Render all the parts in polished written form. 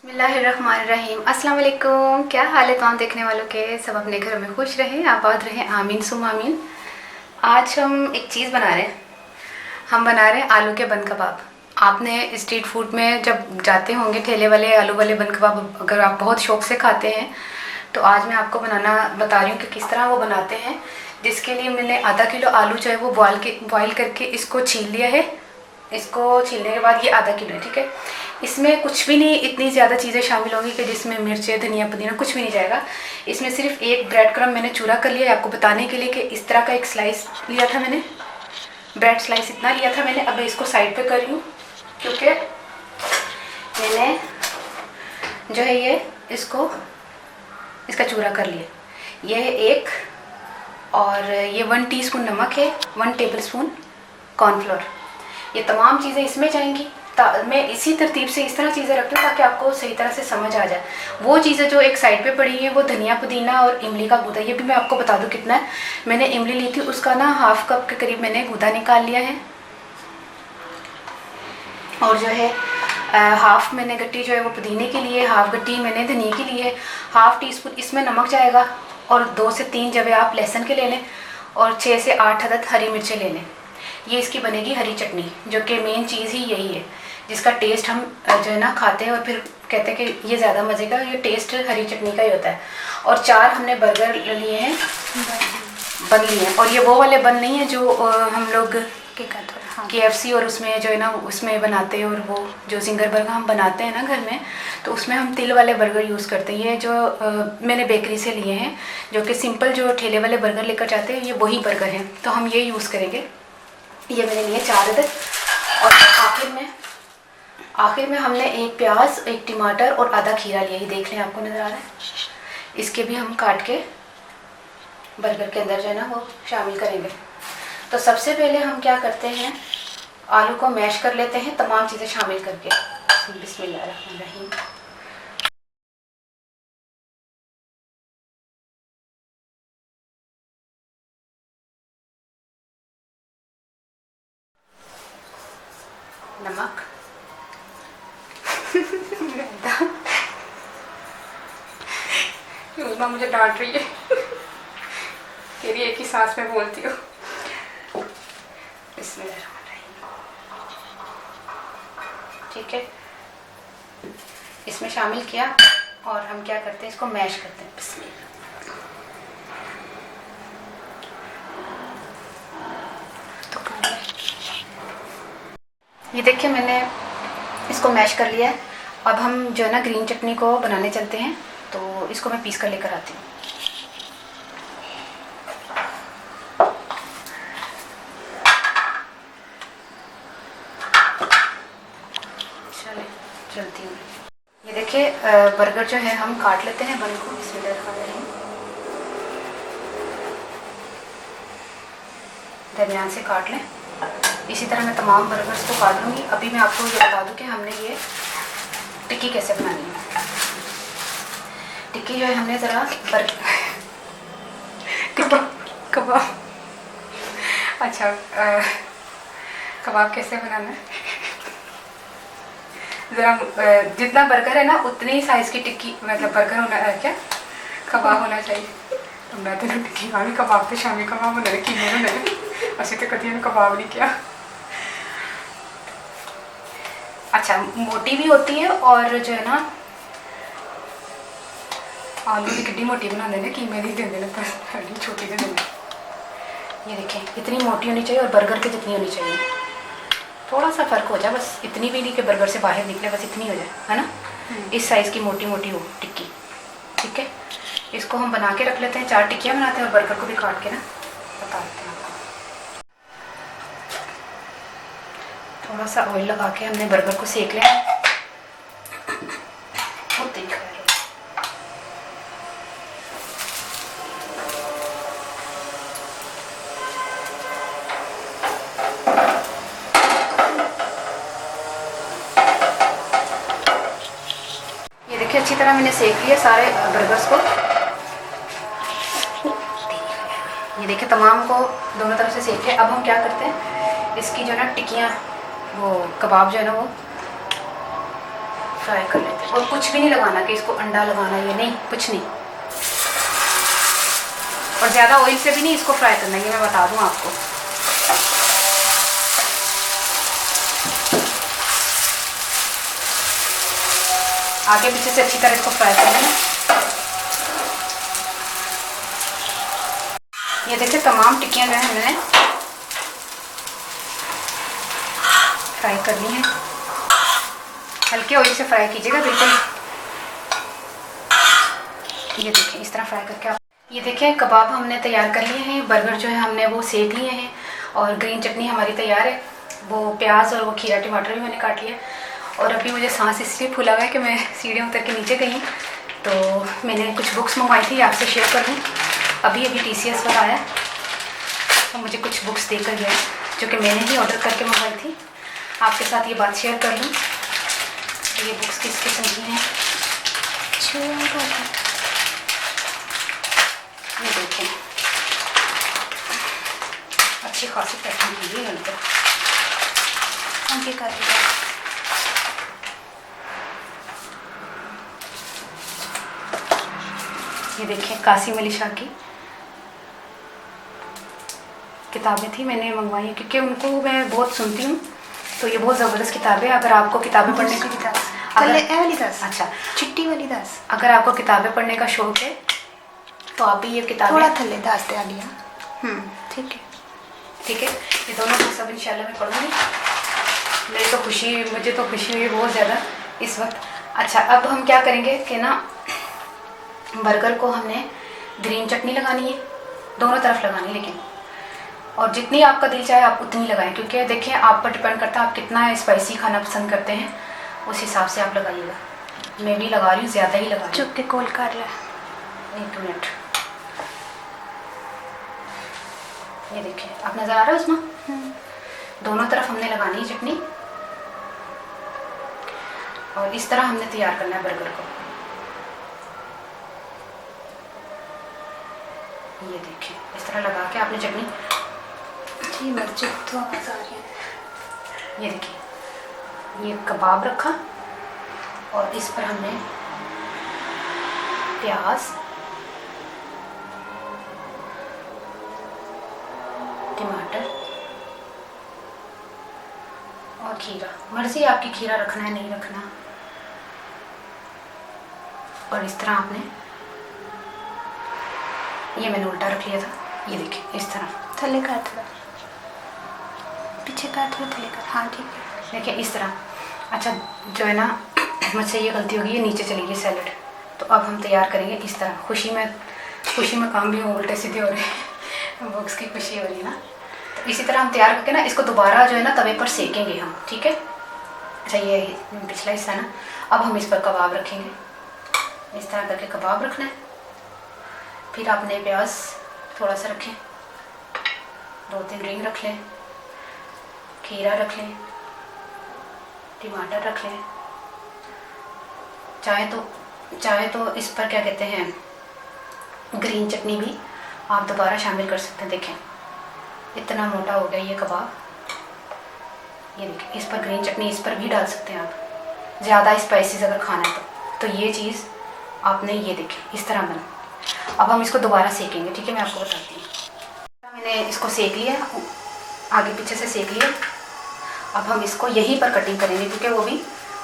बिस्मिल्लाहिर्रहमानिर्रहीम। अस्सलाम वालेकुम। क्या हाल है तमाम देखने वालों के? सब अपने घरों में खुश रहें, आबाद रहें, आमीन सुम आमीन। आज हम एक चीज़ बना रहे हैं। हम बना रहे हैं आलू के बन कबाब। आपने स्ट्रीट फूड में जब जाते होंगे ठेले वाले आलू वाले बन कबाब, अगर आप बहुत शौक़ से खाते हैं तो आज मैं आपको बनाना बता रही हूँ कि किस तरह वो बनाते हैं। जिसके लिए मैंने आधा किलो आलू जो है वो बॉयल करके इसको छील लिया है। इसको छीलने के बाद ये आधा किलो है, ठीक है। इसमें कुछ भी नहीं, इतनी ज़्यादा चीज़ें शामिल होंगी कि जिसमें मिर्चें, धनिया, पुदीना कुछ भी नहीं जाएगा। इसमें सिर्फ एक ब्रेड क्रम्ब मैंने चूरा कर लिया है आपको बताने के लिए कि इस तरह का एक स्लाइस लिया था मैंने, ब्रेड स्लाइस इतना लिया था मैंने। अब मैं इसको साइड पे कर रही हूँ क्योंकि मैंने जो है ये इसका चूरा कर लिया। ये है एक, और ये 1 टीस्पून नमक है, 1 टेबलस्पून कॉर्नफ्लोर। ये तमाम चीज़ें इसमें जाएंगी। मैं इसी तरतीब से इस तरह चीज़ें रखती हूँ ताकि आपको सही तरह से समझ आ जाए। वो चीज़ें जो एक साइड पे पड़ी हैं वो धनिया, पुदीना और इमली का गूदा। ये भी मैं आपको बता दूँ कितना है। मैंने इमली ली थी, उसका ना ½ कप के करीब मैंने गूदा निकाल लिया है। और जो है हाफ मैंने गट्टी जो है वो पुदीने के लिए, हाफ गट्टी मैंने धनिया के लिए, ½ टीस्पून इसमें नमक जाएगा, और 2 से 3 जवे आप लहसुन के ले लें, और 6 से 8 अदद हरी मिर्चें ले लें। ये इसकी बनेगी हरी चटनी, जो कि मेन चीज़ ही यही है जिसका टेस्ट हम जो है ना खाते हैं और फिर कहते हैं कि ये ज़्यादा मज़े का, ये टेस्ट हरी चटनी का ही होता है। और 4 हमने बर्गर लिए हैं, बन लिए हैं। और ये वो वाले बन नहीं है जो हम लोग KFC और उसमें जो है ना उसमें बनाते हैं, और वो जो जिंगर बर्गर हम बनाते हैं ना घर में, तो उसमें हम तिल वाले बर्गर यूज़ करते हैं। ये जो मैंने बेकरी से लिए हैं, जो कि सिंपल जो ठेले वाले बर्गर लेकर जाते हैं, ये वही बर्गर हैं, तो हम ये यूज़ करेंगे। ये मैंने लिए 4 अदद। और आखिर में हमने 1 प्याज, 1 टमाटर और आधा खीरा लिया। ये देख लें, आपको नज़र आ रहा है। इसके भी हम काट के बर्गर के अंदर जो है ना वो शामिल करेंगे। तो सबसे पहले हम क्या करते हैं, आलू को मैश कर लेते हैं तमाम चीज़ें शामिल करके। बिस्मिल्लाहिर्रहमानिर्रहीम। नमक उमा मुझे डांट रही है, कह रही है एक ही सांस में बोलती हो। ठीक है, इसमें शामिल किया और हम क्या करते हैं, इसको मैश करते हैं। बिस्मिल्लाह। ये देखिए मैंने इसको मैश कर लिया है। अब हम जो है ना ग्रीन चटनी को बनाने चलते हैं, तो इसको मैं पीस कर लेकर आती हूँ। चलती हूँ। ये देखिए बर्गर जो है हम काट लेते हैं बन को। बिस्मिल्लाहिर्रहमानिर्रहीम। दरमियान से काट लें। इसी तरह मैं तमाम बर्गर्स को काट लूँगी। अभी मैं आपको ये बता दूँ कि हमने ये टिक्की कैसे बनानी है। टिक्की जो है हमने ज़रा कबाब अच्छा कबाब कैसे बनाना है, ज़रा जितना बर्गर है ना उतनी ही साइज़ की टिक्की, मतलब बर्गर होना है क्या, कबाब होना चाहिए। तो मैं तो टिक्की खा रही, कबाब तो शामी कबाब होने लगे, कीमे होने लगे। असि तो कभी मैंने कबाब नहीं किया। अच्छा, मोटी भी होती है और जो है ना आलू की गड्डी मोटी बना देने, कीमे नहीं देने, पर छोटी दे देने। ये देखें, इतनी मोटी होनी चाहिए और बर्गर की जितनी होनी चाहिए। थोड़ा सा फ़र्क हो जाए बस, इतनी भी नहीं कि बर्गर से बाहर निकले, बस इतनी हो जाए, है ना। इस साइज़ की मोटी मोटी हो टिक्की, ठीक है। इसको हम बना के रख लेते हैं। 4 टिक्कियाँ बनाते हैं और बर्गर को भी काट के ना बता देते हैं आपको। थोड़ा सा ऑयल लगा के हमने बर्गर को सेक लिया। अच्छी तरह मैंने सेक लिया सारे बर्गर्स को। ये देखिए तमाम को दोनों तरफ से सेक है। अब हम क्या करते हैं, इसकी जो है ना टिक्कियाँ, वो कबाब जो है ना वो फ्राई कर लेते हैं। और कुछ भी नहीं लगाना कि इसको अंडा लगाना, ये नहीं, कुछ नहीं। और ज़्यादा ऑयल से भी नहीं इसको फ्राई करना, ये मैं बता दूँ आपको। आगे पीछे से अच्छी तरह इसको फ्राई कर लेना। ये देखिए तमाम टिक्कियाँ जो है हमने फ्राई करनी है। हल्के ऑयल से फ्राई कीजिएगा बिल्कुल। ये देखिए इस तरह फ्राई करके आप, ये देखिए कबाब हमने तैयार कर लिए हैं। बर्गर जो है हमने वो सेक लिए हैं। और ग्रीन चटनी हमारी तैयार है। वो प्याज और वो खीरा टमाटर भी मैंने काट लिया। और अभी मुझे सांस इसलिए फूला हुआ है कि मैं सीढ़ियाँ उतर के नीचे गई हूँ, तो मैंने कुछ बुक्स मंगवाई थी, आपसे शेयर कर दूँ। अभी TCS वाला आया तो मुझे कुछ बुक्स देकर गया जो कि मैंने ही ऑर्डर करके मंगवाई थी। आपके साथ ये बात शेयर कर लूँ। ये बुक्स किस किस्म की हैं, ये देखें, अच्छी खासी पैकिंग की है उनको। ये देखिए कासिम अली शाह की किताबें थी, मैंने मंगवाई है क्योंकि उनको मैं बहुत सुनती हूँ। तो ये बहुत ज़बरदस्त किताब है। अगर आपको किताबें पढ़ने की अच्छा चिट्टी वाली 10, अगर आपको किताबें पढ़ने का शौक है तो आप भी ये किताब थोड़ा थल्ले 10 दे आ गया। ठीक है, ठीक है। ये दोनों बुक सब इंशाल्लाह मैं पढ़ूँगी। मुझे तो खुशी हुई बहुत ज़्यादा इस वक्त। अच्छा, अब हम क्या करेंगे कि ना, बर्गर को हमने ग्रीन चटनी लगानी है, दोनों तरफ लगानी है लेकिन, और जितनी आपका दिल चाहे आप उतनी लगाएं, क्योंकि देखिए आप पर डिपेंड करता है आप कितना स्पाइसी खाना पसंद करते हैं, उस हिसाब से आप लगाइएगा। मैं भी लगा रही हूँ, ज़्यादा ही लगा रही हूँ। चुप के कॉल कर ले, 1 मिनट। ये देखिए आप नज़र आ रहा है उसमें, दोनों तरफ हमने लगानी है चटनी। और इस तरह हमने तैयार करना है बर्गर को। ये देखिए इस तरह लगा के आपने चटनी, जी मिर्च तो आवाज़ आ रही है। ये देखिए ये कबाब रखा और इस पर हमने प्याज, टमाटर और खीरा, मर्जी आपकी खीरा रखना है नहीं रखना। और इस तरह आपने, ये मैंने उल्टा रख लिया था, ये देखिए इस तरह थल्ले का थोड़ा पीछे का थोड़ा थल्ले का, हाँ ठीक है। देखिए इस तरह। अच्छा जो है ना, मुझसे ये गलती होगी, ये नीचे चली गई सैलड। तो अब हम तैयार करेंगे इस तरह। खुशी में काम भी हो, उल्टे सीधे हो रहे हैं, बुक्स की खुशी हो रही है ना। तो इसी तरह हम तैयार करके ना इसको दोबारा जो है ना तवे पर सेकेंगे हम, ठीक है। अच्छा ये पिछला हिस्सा ना, अब हम इस पर कबाब रखेंगे। इस तरह करके कबाब रखना है। फिर आपने प्याज थोड़ा सा रखें, 2-3 रिंग रख लें, खीरा रख लें, टमाटर रख लें। चाहे तो इस पर क्या कहते हैं, ग्रीन चटनी भी आप दोबारा शामिल कर सकते हैं। देखें इतना मोटा हो गया ये कबाब। ये देखें इस पर ग्रीन चटनी इस पर भी डाल सकते हैं आप, ज़्यादा स्पाइसीज अगर खाना है तो ये चीज़ आपने, ये देखें इस तरह बना। अब हम इसको दोबारा सेकेंगे, ठीक है। मैं आपको बताती हूँ। मैंने इसको सेक लिया, आगे पीछे से सेक लिया। अब हम इसको यहीं पर कटिंग करेंगे, क्योंकि वो भी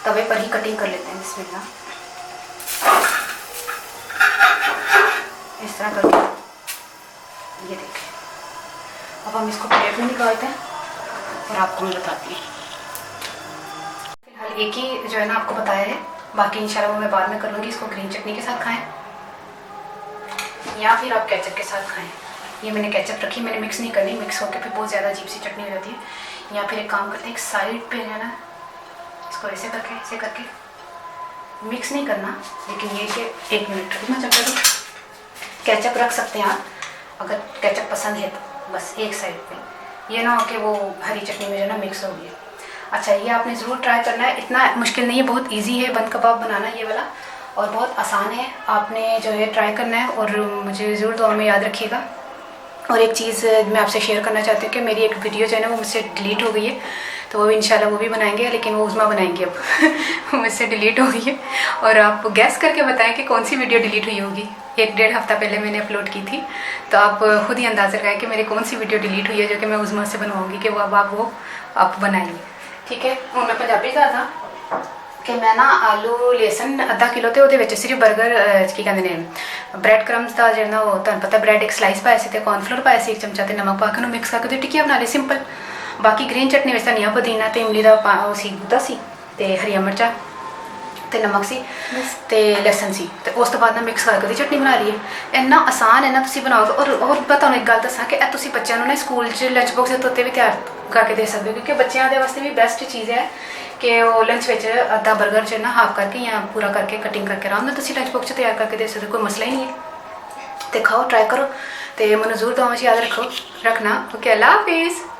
तवे पर ही कटिंग कर लेते हैं। बिस्मिल्लाह, इस तरह करके ये देखिए। अब हम इसको प्लेट में निकालते हैं और आपको मैं बताती हूँ। फिलहाल एक ही जो है ना आपको बताया है, बाकी इंशाल्लाह वो मैं बाद में कर लूँगी। इसको ग्रीन चटनी के साथ खाएं या फिर आप केचप के साथ खाएं। ये मैंने केचप रखी, मैंने मिक्स नहीं करनी, मिक्स होकर फिर बहुत ज़्यादा अजीब सी चटनी हो जाती है। या फिर एक काम करते हैं, एक साइड पे है ना इसको ऐसे करके मिक्स नहीं करना, लेकिन ये कि 1 मिनट कितना चक्कर दो। केचप रख सकते हैं आप अगर केचप पसंद है तो, बस एक साइड पे, ये ना हो कि वो हरी चटनी में जो ना मिक्स हो गया। अच्छा ये आपने ज़रूर ट्राई करना है, इतना मुश्किल नहीं है, बहुत इजी है बंद कबाब बनाना ये वाला, और बहुत आसान है। आपने जो है ट्राई करना है और मुझे ज़रूर दुआ में याद रखिएगा। और एक चीज़ मैं आपसे शेयर करना चाहती हूँ कि मेरी एक वीडियो जो है ना वो मुझसे डिलीट हो गई है, तो वो इंशाल्लाह वो भी बनाएंगे, लेकिन वो उज़मा बनाएंगे अब वो मुझसे डिलीट हो गई है। और आप गैस करके बताएं कि कौन सी वीडियो डिलीट हुई होगी। 1-1.5 हफ्ता पहले मैंने अपलोड की थी, तो आप खुद ही अंदाज़ा लगाएं कि मेरी कौन सी वीडियो डिलीट हुई है जो कि मैं उज़मा से बनवाऊँगी कि वो अब आप बनाएंगे। ठीक है, हूँ मैं पंजाबी का था कि मैं ना आलू लेसन आधा किलो तो वो सिर्फ बर्गर की कहते हैं ब्रैड क्रम्स का जो वो तुम पता ब्रैड एक स्लाइस पाया से कॉर्नफ्लोर पाया से 1 चमचा तो नमक पा के मिक्स करके टिक्कियाँ बना ली सिंपल। बाकी ग्रीन चटनी में धनिया पुदीना तो इमली का बूटा सी ते हरिया मिर्चा तो नमक सी ते लसन सी, तो उस तो बाद ना मिक्स करके चटनी बना ली है। इन्ना आसान है ना, तुम बनाओ। और मैं तुम्हें एक गल दसा कि तुम बच्चों ने स्कूल लंच बॉक्स के उत्ते भी तैयार करके दे सकते हो, क्योंकि बच्चों के वास्ते भी बेस्ट चीज़ है कि वो लंच में अद्धा बर्गर जो है ना हाफ करके या पूरा करके कटिंग करके आराम से तुम लंच बॉक्स तैयार करके दे सकते हो, कोई मसला ही नहीं है। तो खाओ, ट्राई करो, तो मैं जरूर दुआओं याद रखना। ओके, अल्लाह हाफिज़।